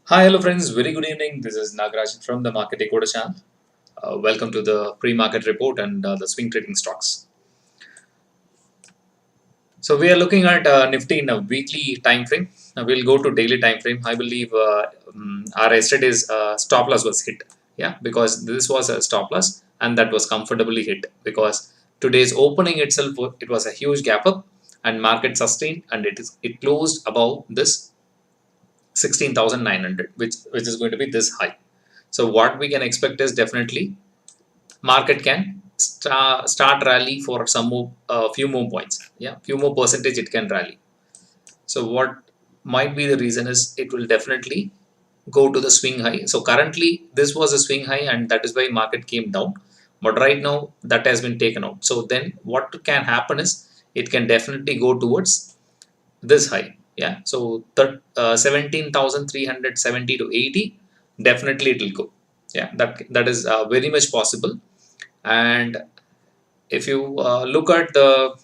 Hi, hello friends. Very good evening. This is Nagaraj from the Market Decoder channel. Welcome to the pre-market report and the swing trading stocks. So we are looking at Nifty in a weekly time frame. Now we'll go to daily time frame. I believe our yesterday's stop loss was hit. Yeah, because this was a stop loss and that was comfortably hit because today's opening itself it was a huge gap up and market sustained and it closed above this 16,900, which is going to be this high. So what we can expect is definitely market can start rally for some more few more points. Yeah, few more percentage it can rally. So what might be the reason is it will definitely go to the swing high. So currently this was a swing high and that is why market came down. But right now that has been taken out. So then what can happen is it can definitely go towards this high. Yeah, so 17,370 to 80 definitely it will go. Yeah, that is very much possible. And if you look at the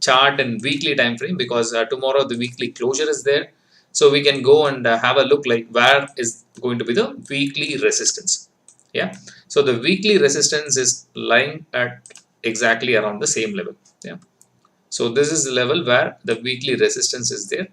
chart in weekly time frame, because tomorrow the weekly closure is there, so we can go and have a look like where is going to be the weekly resistance. Yeah, so the weekly resistance is lying at exactly around the same level. Yeah, so this is the level where the weekly resistance is there.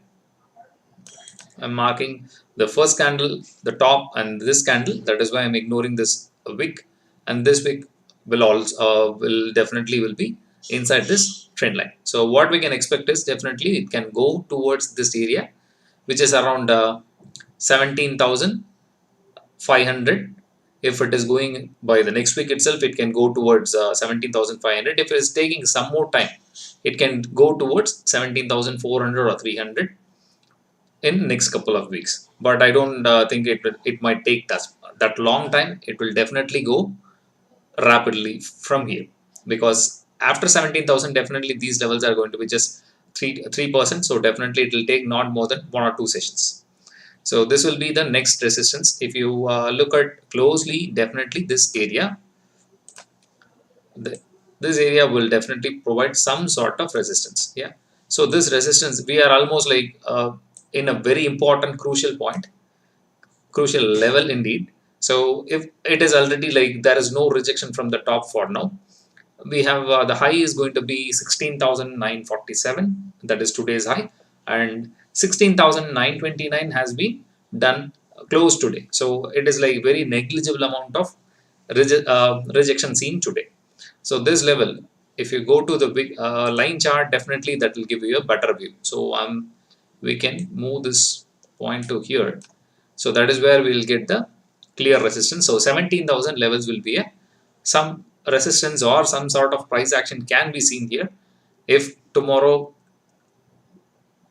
I'm marking the first candle, the top, and this candle. That is why I'm ignoring this wick, and this wick will also will be inside this trend line. So what we can expect is definitely it can go towards this area, which is around 17,500. If it is going by the next week itself, it can go towards 17,500. If it is taking some more time, it can go towards 17,400 or 300 in next couple of weeks. But I don't think it might take that long time. It will definitely go rapidly from here because after 17,000 definitely these levels are going to be just 3%. So definitely it will take not more than 1 or 2 sessions. So this will be the next resistance. If you look at closely, definitely the, this area will definitely provide some sort of resistance. Yeah. So this resistance, we are almost like in a very important crucial level indeed. So if it is already like there is no rejection from the top for now, we have the high is going to be 16,947. That is today's high, and 16,929 has been done close today. So it is like very negligible amount of rejection seen today. So this level, if you go to the big line chart, definitely that will give you a better view. So we can move this point to here. So that is where we will get the clear resistance. So 17,000 levels will be a some resistance or some sort of price action can be seen here. If tomorrow,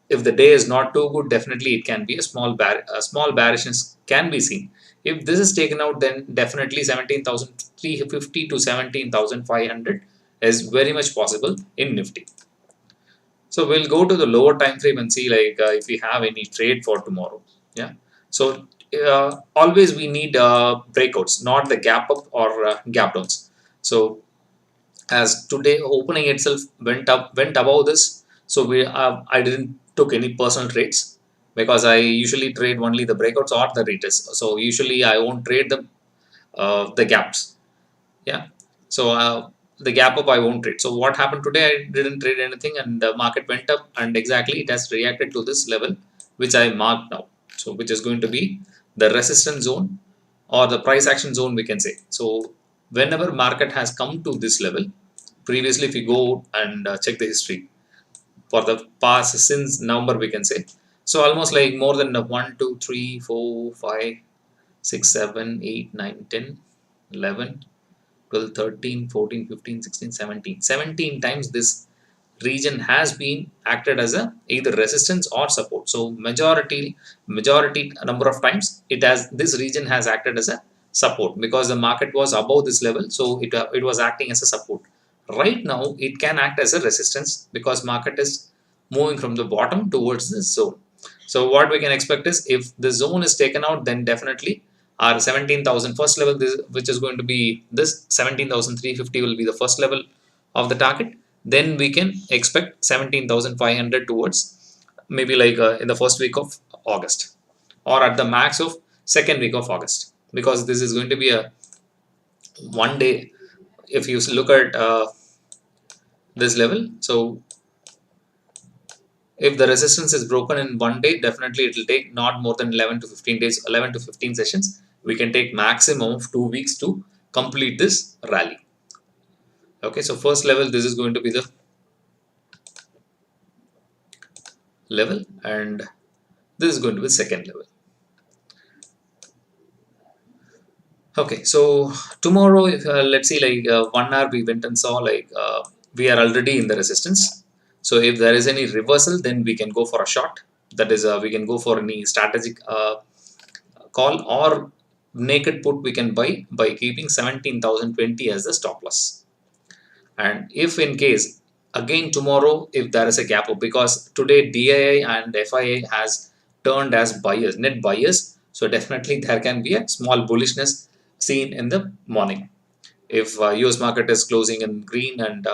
if the day is not too good, definitely it can be a small bearishness can be seen. If this is taken out, then definitely 17,350 to 17,500 is very much possible in Nifty. So we'll go to the lower time frame and see like if we have any trade for tomorrow. Yeah. So always we need breakouts, not the gap up or gap downs. So as today opening itself went above this, so I didn't took any personal trades because I usually trade only the breakouts or the retest. So usually I won't trade the gaps. Yeah. So the gap up I won't trade. So what happened today? I didn't trade anything, and the market went up, and exactly it has reacted to this level, which I marked now. So which is going to be the resistance zone or the price action zone, we can say. So whenever market has come to this level, previously if you go and check the history for the past since November, we can say. So almost like more than 1, 2, 3, 4, 5, 6, 7, 8, 9, 10, 11. 12, 13, 14, 15, 16, 17. 17 times this region has been acted as a either resistance or support. So majority number of times this region has acted as a support because the market was above this level, so it was acting as a support. Right now it can act as a resistance because market is moving from the bottom towards this zone. So what we can expect is if the zone is taken out, then definitely our 17,000 first level, which is going to be this 17,350 will be the first level of the target. Then we can expect 17,500 towards maybe like in the first week of August, or at the max of second week of August, because this is going to be a one day. If you look at this level, so if the resistance is broken in one day, definitely it will take not more than 11 to 15 days, 11 to 15 sessions. We can take maximum of 2 weeks to complete this rally. Okay, so first level, this is going to be the level, and this is going to be second level. Okay, so tomorrow, if let's see, like 1 hour, we went and saw like we are already in the resistance. So if there is any reversal, then we can go for a short. That is, we can go for any strategic call, or naked put we can buy by keeping 17,020 as the stop loss. And if in case again tomorrow, if there is a gap up, because today DII and FII has turned as buyers, net buyers, so definitely there can be a small bullishness seen in the morning. If US market is closing in green and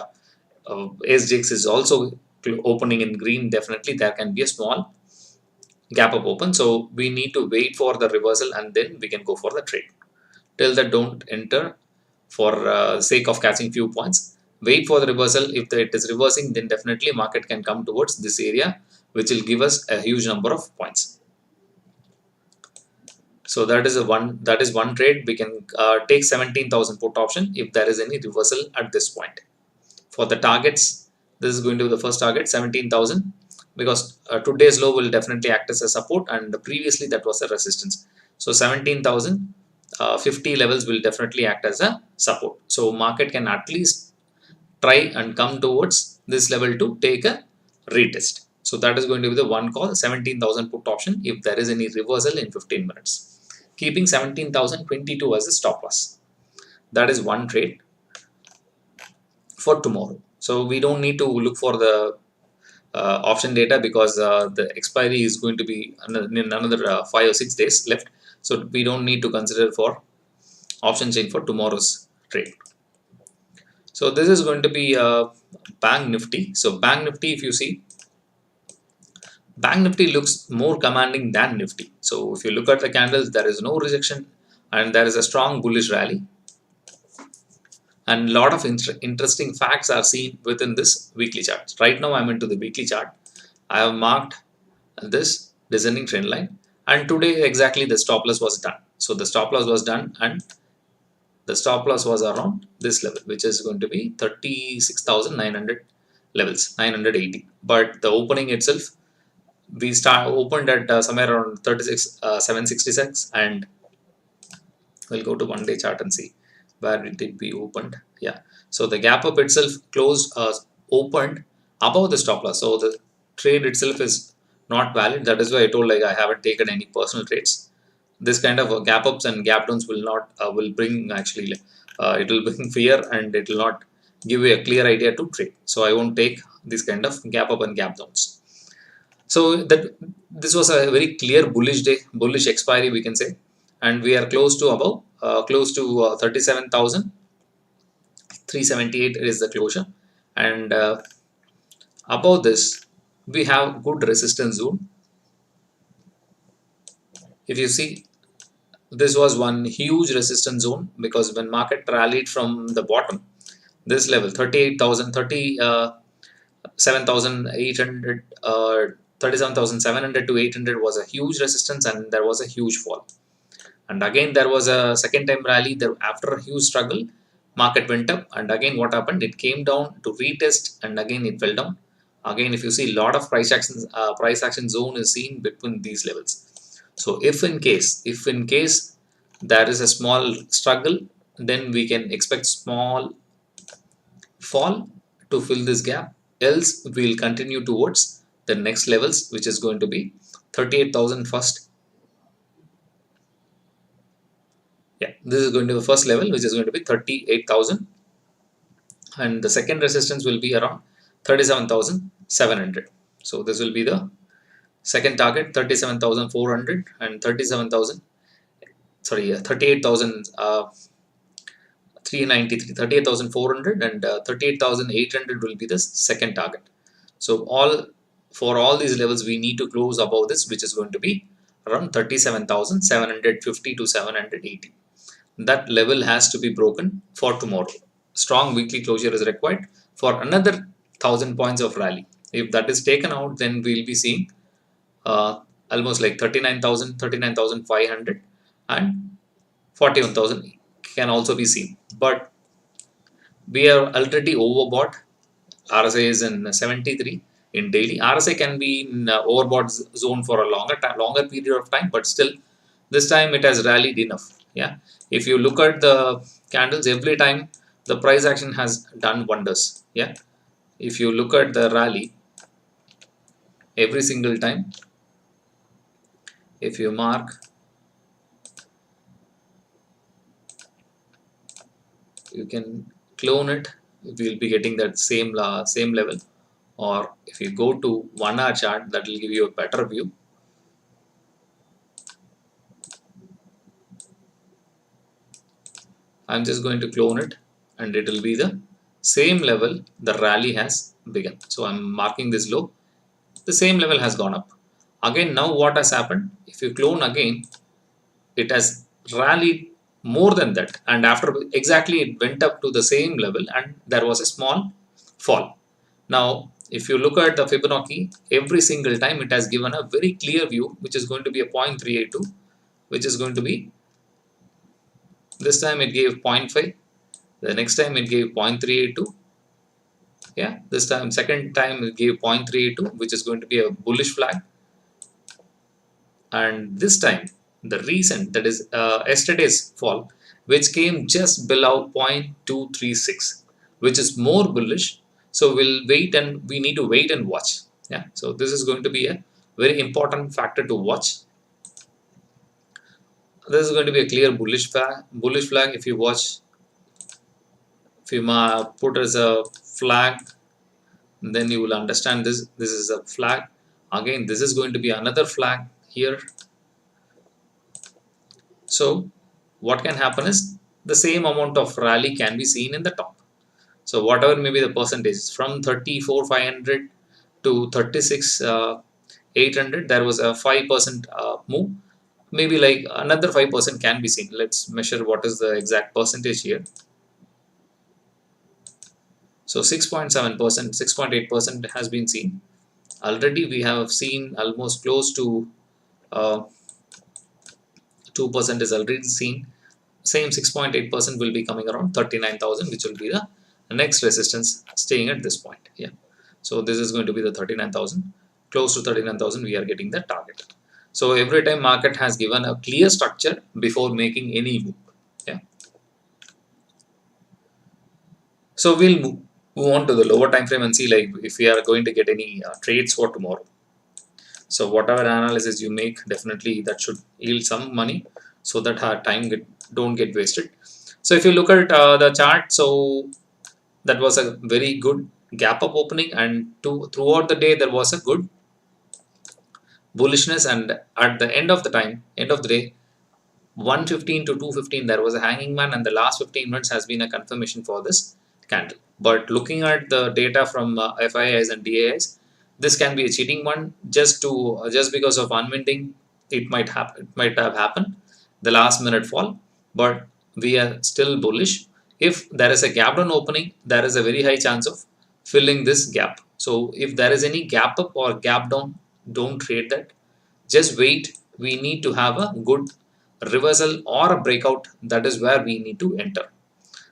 SGX is also opening in green, definitely there can be a small gap up open. So we need to wait for the reversal and then we can go for the trade. Till that, don't enter for sake of catching few points. Wait for the reversal. If it is reversing, then definitely market can come towards this area, which will give us a huge number of points. So that is one trade. We can take 17,000 put option if there is any reversal at this point. For the targets, this is going to be the first target, 17,000, because today's low will definitely act as a support, and previously that was a resistance. So 17,050 levels will definitely act as a support. So market can at least try and come towards this level to take a retest. So that is going to be the one call, 17,000 put option if there is any reversal in 15 minutes. Keeping 17,022 as a stop loss. That is one trade for tomorrow. So we don't need to look for the option data, because the expiry is going to be in another 5 or 6 days left. So we don't need to consider for option chain for tomorrow's trade. So this is going to be Banknifty. So Banknifty, if you see, Banknifty looks more commanding than Nifty. So if you look at the candles, there is no rejection and there is a strong bullish rally. And a lot of interesting facts are seen within this weekly chart. Right now I'm into the weekly chart. I have marked this descending trend line, and today exactly the stop loss was done. So the stop loss was done, and the stop loss was around this level, which is going to be 36,900 levels, 980. But the opening itself, we opened at somewhere around 36,766, and we'll go to 1 day chart and see where it did be opened. Yeah, so the gap up itself closed, opened above the stop loss. So the trade itself is not valid. That is why I told, like, I haven't taken any personal trades. This kind of gap ups and gap downs will not will bring, actually it will bring fear, and it will not give you a clear idea to trade. So I won't take this kind of gap up and gap downs. So that this was a very clear bullish day, bullish expiry we can say, and we are close to above, close to 37,378 is the closure, and above this we have good resistance zone. If you see, this was one huge resistance zone, because when market rallied from the bottom, this level 38,000, 37,800, 37,700 to 800 was a huge resistance, and there was a huge fall. And again there was a second time rally there. After a huge struggle, market went up, and again what happened, it came down to retest, and again it fell down. Again, if you see, lot of price action zone is seen between these levels. So if in case there is a small struggle, then we can expect small fall to fill this gap, else we will continue towards the next levels, which is going to be 38,000 first. Yeah, this is going to be the first level, which is going to be 38,000, and the second resistance will be around 37,700. So this will be the second target, 37,400 and 38,393, 38,400 and 38,800 will be the second target. So for all these levels we need to close above this, which is going to be around 37,750 to 780. That level has to be broken for tomorrow. Strong weekly closure is required for another 1000 points of rally. If that is taken out, then we'll be seeing almost like 39,000, 39,500 and 41,000 can also be seen. But we are already overbought. RSI is in 73 in daily. RSI can be in overbought zone for a longer period of time, but still this time it has rallied enough. Yeah, if you look at the candles, every time the price action has done wonders. Yeah, if you look at the rally, every single time, if you mark, you can clone it. We'll be getting that same level. Or if you go to 1 hour chart, that will give you a better view. I'm just going to clone it, and it will be the same level the rally has begun. So I'm marking this low. The same level has gone up. Again, now what has happened? If you clone again, it has rallied more than that, and after exactly it went up to the same level, and there was a small fall. Now, if you look at the Fibonacci, every single time it has given a very clear view, which is going to be a 0.382, which is going to be, this time it gave 0.5, the next time it gave 0.382. Yeah, this time, second time it gave 0.382, which is going to be a bullish flag. And this time, the recent, that is yesterday's fall, which came just below 0.236, which is more bullish. So we'll wait, and we need to wait and watch. Yeah, so this is going to be a very important factor to watch. This is going to be a clear bullish flag. Bullish flag. If you watch, if you put as a flag, then you will understand this. This is a flag. Again, this is going to be another flag here. So what can happen is the same amount of rally can be seen in the top. So whatever may be the percentages from 34,500 to 36,800, there was a 5% move. Maybe like another 5% can be seen. Let's measure what is the exact percentage here. So 6.7%, 6.8% has been seen. Already we have seen almost close to 2% is already seen. Same 6.8% will be coming around 39,000, which will be the next resistance staying at this point. Yeah. So this is going to be the 39,000. Close to 39,000, we are getting the target. So every time market has given a clear structure before making any move. Yeah. So we'll move on to the lower time frame and see like if we are going to get any trades for tomorrow. So whatever analysis you make, definitely that should yield some money, so that our time don't get wasted. So if you look at the chart, so that was a very good gap up opening, and throughout the day there was a good bullishness, and at the end of the day, 115 to 215 there was a hanging man, and the last 15 minutes has been a confirmation for this candle. But looking at the data from FIIs and DAIs, this can be a cheating one, just because of unwinding. It might have happened the last minute fall, but we are still bullish. If there is a gap down opening, there is a very high chance of filling this gap. So if there is any gap up or gap down, don't trade that. Just wait. We need to have a good reversal or a breakout. That is where we need to enter.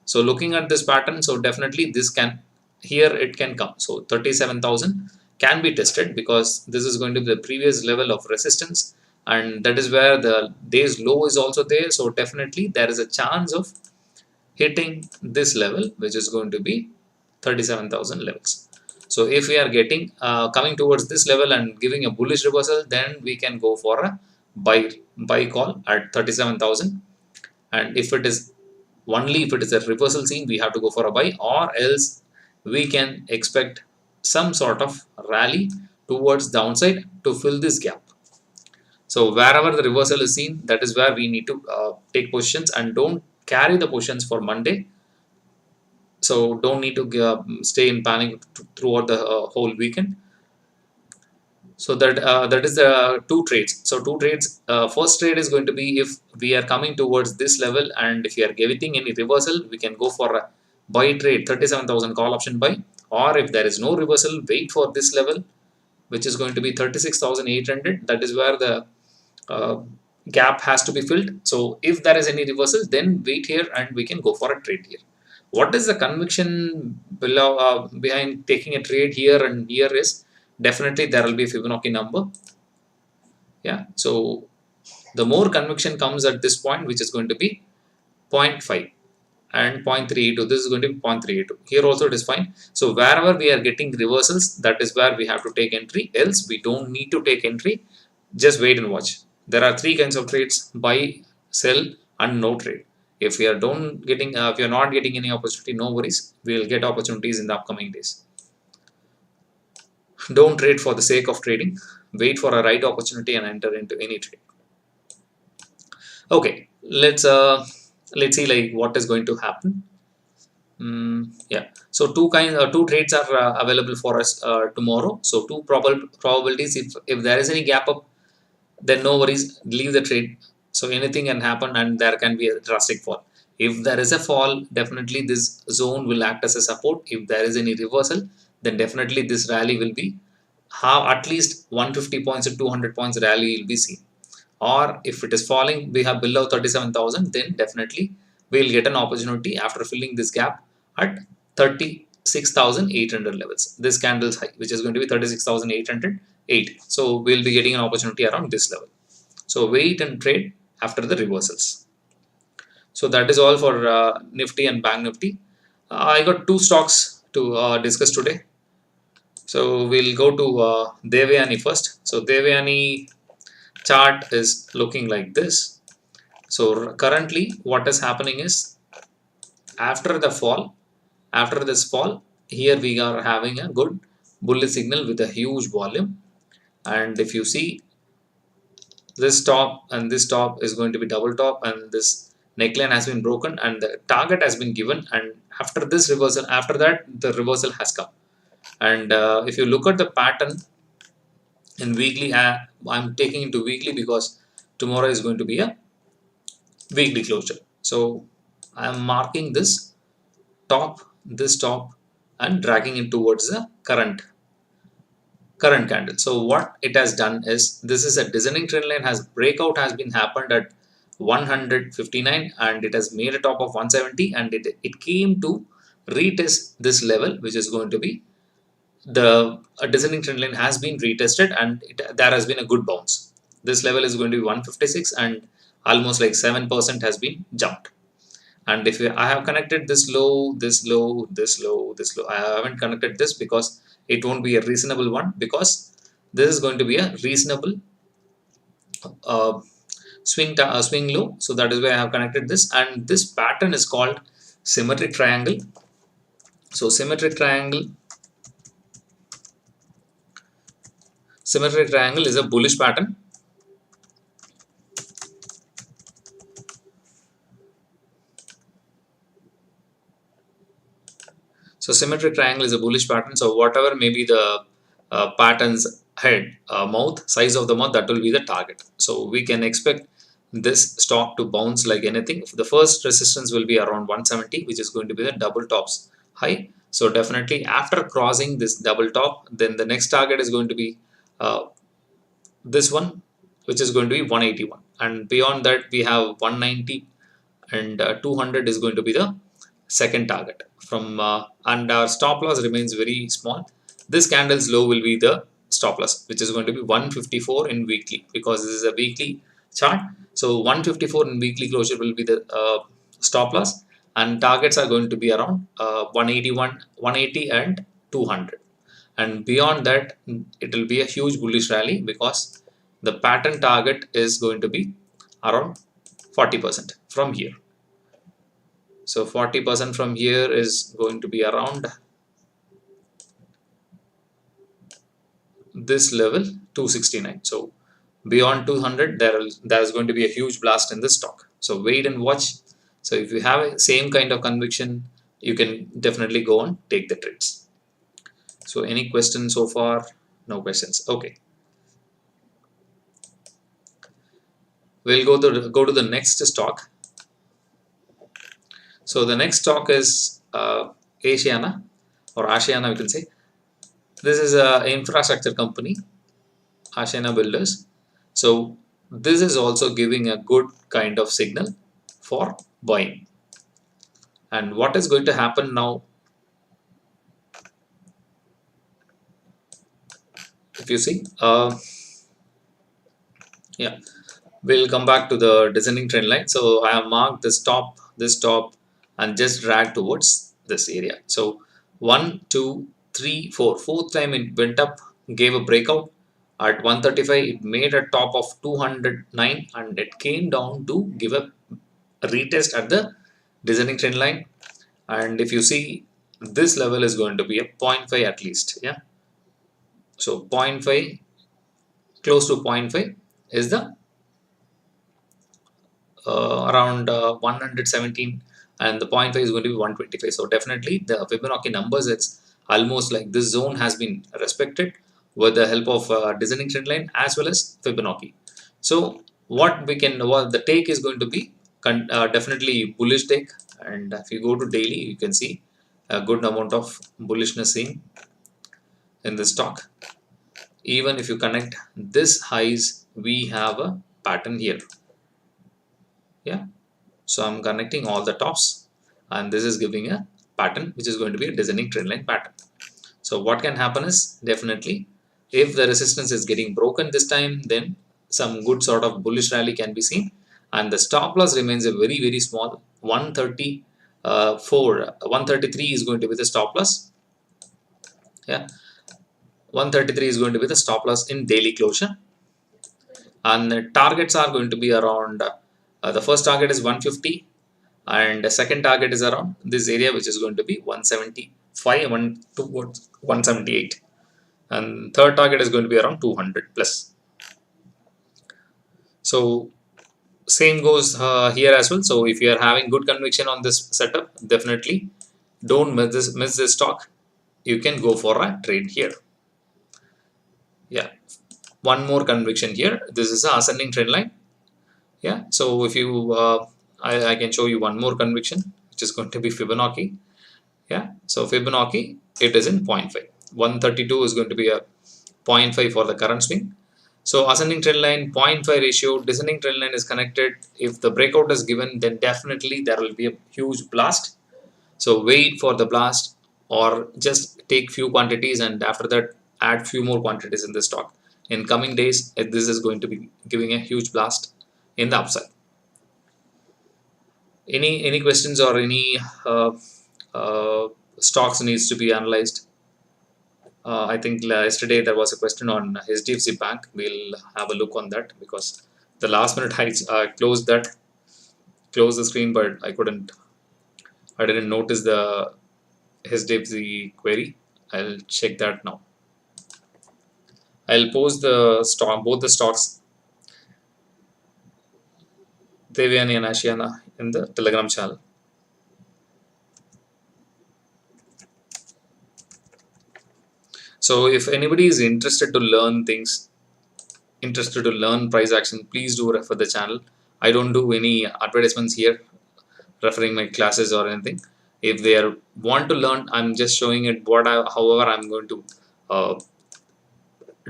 So looking at this pattern, so definitely this can, here it can come. So 37,000 can be tested, because this is going to be the previous level of resistance, and that is where the day's low is also there. So definitely there is a chance of hitting this level, which is going to be 37,000 levels. So if we are getting coming towards this level and giving a bullish reversal, then we can go for a buy call at 37,000. And if it is only if it is a reversal scene, we have to go for a buy, or else we can expect some sort of rally towards downside to fill this gap. So wherever the reversal is seen, that is where we need to take positions, and don't carry the positions for Monday. So don't need to stay in panic throughout the whole weekend. So that is the two trades. So two trades, first trade is going to be if we are coming towards this level and if we are getting any reversal, we can go for a buy trade 37,000 call option buy, or if there is no reversal, wait for this level which is going to be 36,800. That is where the uh, gap has to be filled. So if there is any reversal, then wait here and we can go for a trade here. What is the conviction below, behind taking a trade here and here is definitely there will be a Fibonacci number. Yeah, so the more conviction comes at this point, which is going to be 0.5 and 0.382, this is going to be 0.382. Here also it is fine. So wherever we are getting reversals, that is where we have to take entry, else we don't need to take entry. Just wait and watch. There are three kinds of trades: buy, sell, and no trade. If we are don't getting if you are not getting any opportunity, no worries, we will get opportunities in the upcoming days. Don't trade for the sake of trading. Wait for a right opportunity and enter into any trade. Okay, let's see like what is going to happen. Yeah, so two trades are available for us tomorrow. So two probabilities. If there is any gap up, then no worries, leave the trade. So anything can happen and there can be a drastic fall. If there is a fall, definitely this zone will act as a support. If there is any reversal, then definitely this rally will be how at least 150 points or 200 points rally will be seen. Or if it is falling, we have below 37,000, then definitely we will get an opportunity after filling this gap at 36,800 levels. This candle's high, which is going to be 36,808. So we'll be getting an opportunity around this level. So wait and trade after the reversals. So that is all for Nifty and Bank Nifty. I got two stocks to discuss today. So we'll go to Devyani first. So Devyani chart is looking like this. So currently what is happening is, after the fall, after this fall, here we are having a good bullish signal with a huge volume. And if you see, this top and this top is going to be double top, and this neckline has been broken and the target has been given, and after this reversal, after that the reversal has come. And if you look at the pattern in weekly, I'm taking into weekly because tomorrow is going to be a weekly closure. So I am marking this top and dragging it towards the current candle. So what it has done is, this is a descending trend line, has breakout has been happened at 159 and it has made a top of 170, and it came to retest this level, which is going to be the descending trend line has been retested, and there has been a good bounce. This level is going to be 156 and almost like 7% has been jumped. And if I have connected this low, this low, this low, this low, I haven't connected this because it won't be a reasonable one, because this is going to be a reasonable uh, swing low. So that is why I have connected this, and this pattern is called symmetric triangle. So symmetric triangle is a bullish pattern. So symmetric triangle is a bullish pattern. So whatever may be the pattern's head, mouth, size of the mouth, that will be the target. So we can expect this stock to bounce like anything. The first resistance will be around 170, which is going to be the double tops high. So definitely after crossing this double top, then the next target is going to be this one, which is going to be 181. And beyond that we have 190 and 200 is going to be the second target from and our stop loss remains very small. This candle's low will be the stop loss, which is going to be 154 in weekly, because this is a weekly chart. So 154 in weekly closure will be the stop loss, and targets are going to be around 181, 180 and 200. And beyond that it will be a huge bullish rally, because the pattern target is going to be around 40% from here. So 40% from here is going to be around this level 269. So beyond 200 there's going to be a huge blast in this stock. So wait and watch. So if you have a same kind of conviction, you can definitely go and take the trades. So any questions so far? No questions. Okay. We'll go to the next stock. So the next stock is Asiana or Asiana, we can say. This is a infrastructure company, Asiana Builders. So this is also giving a good kind of signal for buying. And what is going to happen now? If you see, yeah, we'll come back to the descending trend line. So I have marked this top, and just drag towards this area. So 1, 2, 3, 4. Fourth time it went up, gave a breakout at 135. It made a top of 209 and it came down to give a retest at the descending trend line. And if you see, this level is going to be a 0.5 at least. Yeah. So 0.5, close to 0.5 is the around 117, and the 0.5 is going to be 125. So definitely the Fibonacci numbers, it's almost like this zone has been respected with the help of descending trend line as well as Fibonacci. So what the take is going to be definitely bullish take, and if you go to daily, you can see a good amount of bullishness seen in the stock. Even if you connect this highs, we have a pattern here. Yeah. So I'm connecting all the tops, and this is giving a pattern which is going to be a descending trend line pattern. So what can happen is, definitely if the resistance is getting broken this time, then some good sort of bullish rally can be seen, and the stop loss remains a very small 133 is going to be the stop loss. Yeah, 133 is going to be the stop loss in daily closure, and the targets are going to be around the first target is 150, and the second target is around this area, which is going to be 175, 178, and third target is going to be around 200 plus. So same goes here as well. So if you are having good conviction on this setup, definitely don't miss this stock. You can go for a trade here. Yeah, one more conviction here. This is a ascending trend line. Yeah, so if you I can show you one more conviction, which is going to be Fibonacci. Yeah, so Fibonacci, it is in 0.5. 132 is going to be a 0.5 for the current swing. So ascending trend line, 0.5 ratio, descending trend line is connected. If the breakout is given, then definitely there will be a huge blast. So wait for the blast, or just take few quantities, and after that add few more quantities in the stock. In coming days, this is going to be giving a huge blast in the upside. Any questions or any stocks needs to be analyzed? I think yesterday there was a question on HDFC Bank. We'll have a look on that, because the last minute I closed the screen, but I didn't notice the HDFC query. I'll check that now. I'll post the stock, both the stocks, Devyani and Ashiana, in the Telegram channel. So if anybody is interested to learn things, interested to learn price action, please do refer the channel. I don't do any advertisements here referring my classes or anything. If they want to learn, I'm just showing it however I'm going to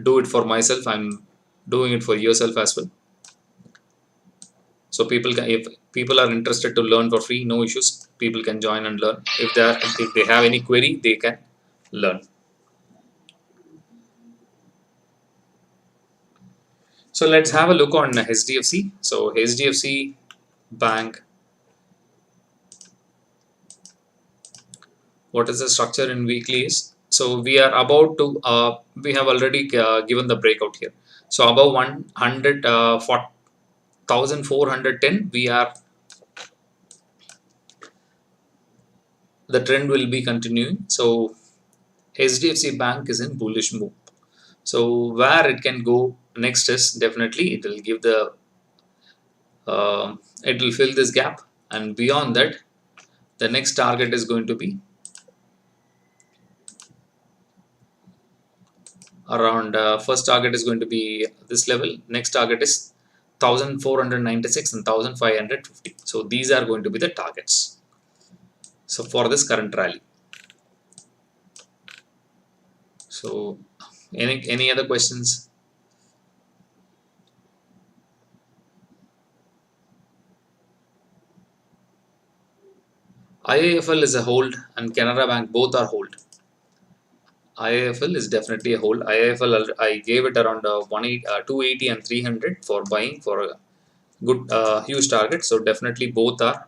do it for myself. I'm doing it for yourself as well. So if people are interested to learn for free, no issues. People can join and learn. If they have any query, they can learn. So let's have a look on HDFC. So HDFC Bank. What is the structure in weekly is? So we are about to, we have already given the breakout here. So above 1,410, the trend will be continuing. So HDFC Bank is in bullish move. So where it can go next is, definitely it will give it will fill this gap, and beyond that, the next target is going to be around first target is going to be this level. Next target is 1496 and 1550. So these are going to be the targets. So for this current rally. So any other questions? IIFL is a hold and Canara Bank both are hold. IIFL is definitely a hold. IIFL I gave it around 280 and 300 for buying for a good huge target. So definitely both are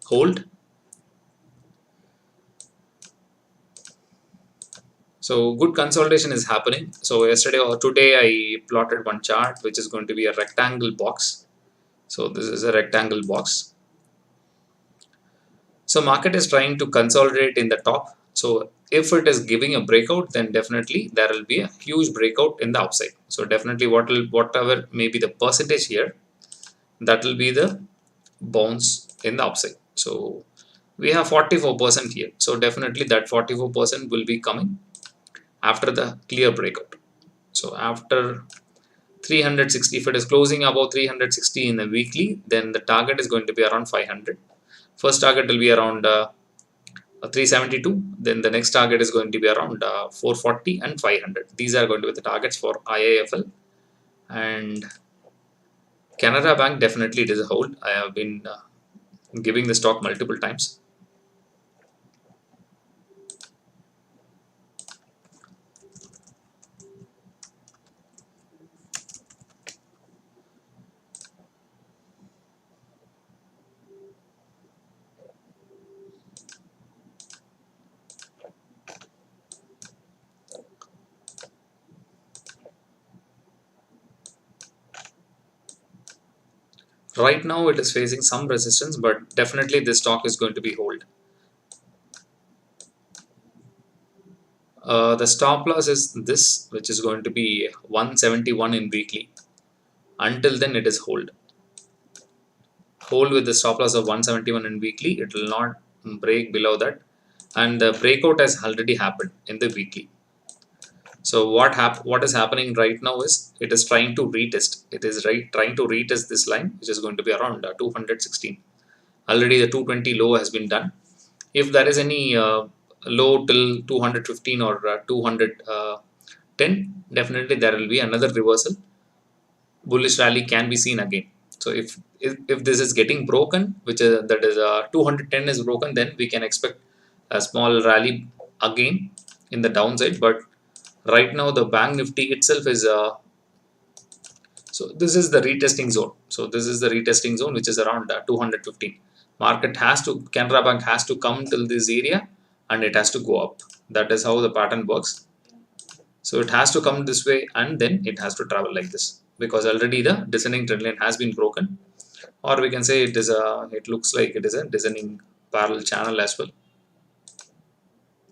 hold. So good consolidation is happening. So yesterday or today I plotted one chart which is going to be a rectangle box. So this is a rectangle box. So market is trying to consolidate in the top. So if it is giving a breakout, then definitely there will be a huge breakout in the upside. So definitely whatever may be the percentage here, that will be the bounce in the upside. So we have 44% here. So definitely that 44% will be coming after the clear breakout. So after 360, if it is closing above 360 in the weekly, then the target is going to be around 500. First target will be around 372. Then the next target is going to be around 440 and 500. These are going to be the targets for IIFL. And Canara Bank, definitely it is a hold. I have been giving the stock multiple times. Right now it is facing some resistance, but definitely this stock is going to be hold. The stop loss is this, which is going to be 171 in weekly. Until then it is hold. Hold with the stop loss of 171 in weekly. It will not break below that. And the breakout has already happened in the weekly. So what is happening right now is it is trying to retest. It is trying to retest this line, which is going to be around 216. Already the 220 low has been done. If there is any low till 215 or 210, definitely there will be another reversal. Bullish rally can be seen again. So if this is getting broken, which is that is 210 is broken, then we can expect a small rally again in the downside. But right now the bank nifty itself is so this is the retesting zone. So this is the retesting zone, which is around 215. Market has to, Canara Bank has to come till this area and it has to go up. That is how the pattern works. So it has to come this way and then it has to travel like this, because already the descending trend line has been broken, or we can say it is a, it looks like it is a descending parallel channel as well.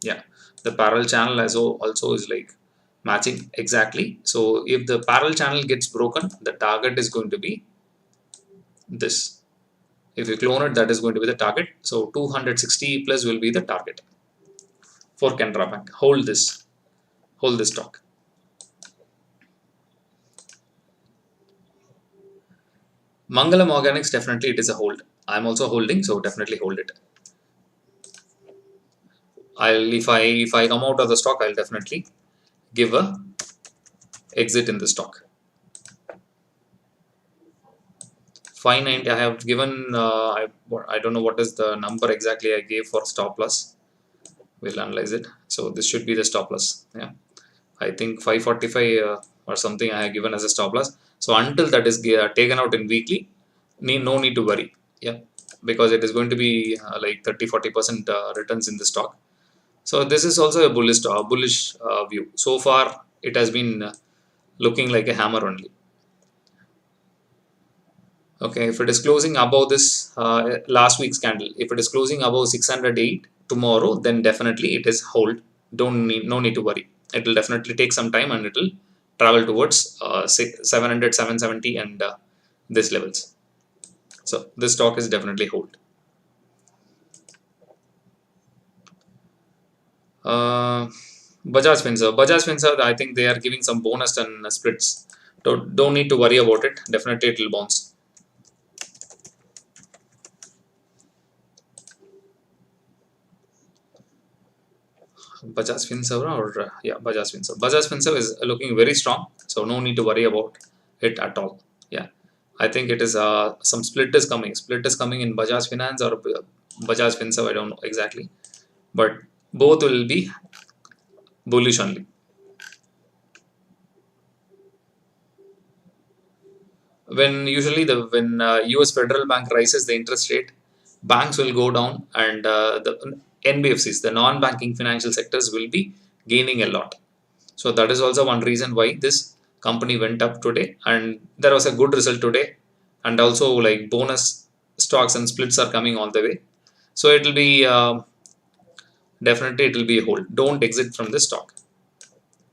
Yeah, the parallel channel also is like matching exactly. So if the parallel channel gets broken, the target is going to be this. If you clone it, that is going to be the target. So 260 plus will be the target for Canara Bank. Hold this stock. Mangalam Organics, definitely it is a hold. I'm also holding, so definitely hold it. If I come out of the stock, I'll definitely give a exit in the stock. 590 I have given. I don't know what is the number exactly I gave for stop loss. We'll analyze it. So this should be the stop loss. Yeah, I think 545 or something I have given as a stop loss. So until that is taken out in weekly, no need to worry. Yeah, because it is going to be like 30-40% returns in the stock. So this is also a bullish view. So far, it has been looking like a hammer only. Okay, if it is closing above this last week's candle, if it is closing above 608 tomorrow, then definitely it is hold. No need to worry. It will definitely take some time and it will travel towards 700, 770 and this levels. So this stock is definitely hold. Bajaj Finserv, I think they are giving some bonus and splits Don't need to worry about it. Definitely it will bounce. Bajaj Finserv or yeah, Bajaj Finserv. Bajaj Finserv is looking very strong, so no need to worry about it at all. Yeah, I think it is some split is coming. Split is coming in Bajaj Finance or Bajaj Finserv. I don't know exactly, but both will be bullish only. When usually the when US federal bank raises the interest rate, banks will go down, and the NBFCs, the non-banking financial sectors, will be gaining a lot. So that is also one reason why this company went up today, and there was a good result today, and also like bonus stocks and splits are coming all the way. So it will be definitely it will be a hold. Don't exit from this stock.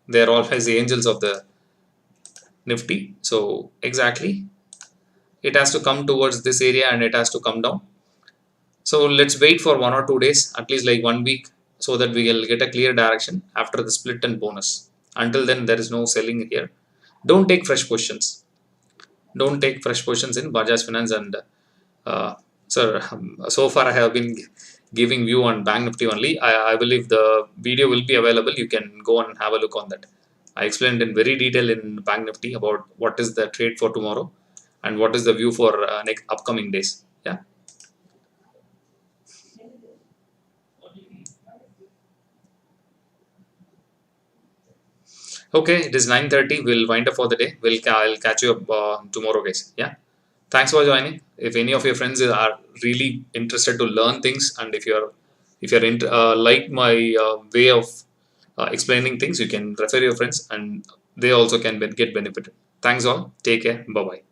They are always the angels of the Nifty. So exactly, it has to come towards this area and it has to come down. So let's wait for 1 or 2 days, at least like 1 week, so that we will get a clear direction after the split and bonus. Until then, there is no selling here. Don't take fresh positions. Don't take fresh positions in Bajaj Finance and sir. So far, I have been giving view on Bank Nifty only. I believe the video will be available. You can go and have a look on that. I explained in very detail in Bank Nifty about what is the trade for tomorrow and what is the view for next upcoming days. Yeah. Okay, it is 9:30. We'll wind up for the day. I'll catch you up tomorrow, guys. Yeah. Thanks for joining. If any of your friends are really interested to learn things, and if you're like my way of explaining things, you can refer your friends, and they also can get benefited. Thanks all. Take care. Bye bye.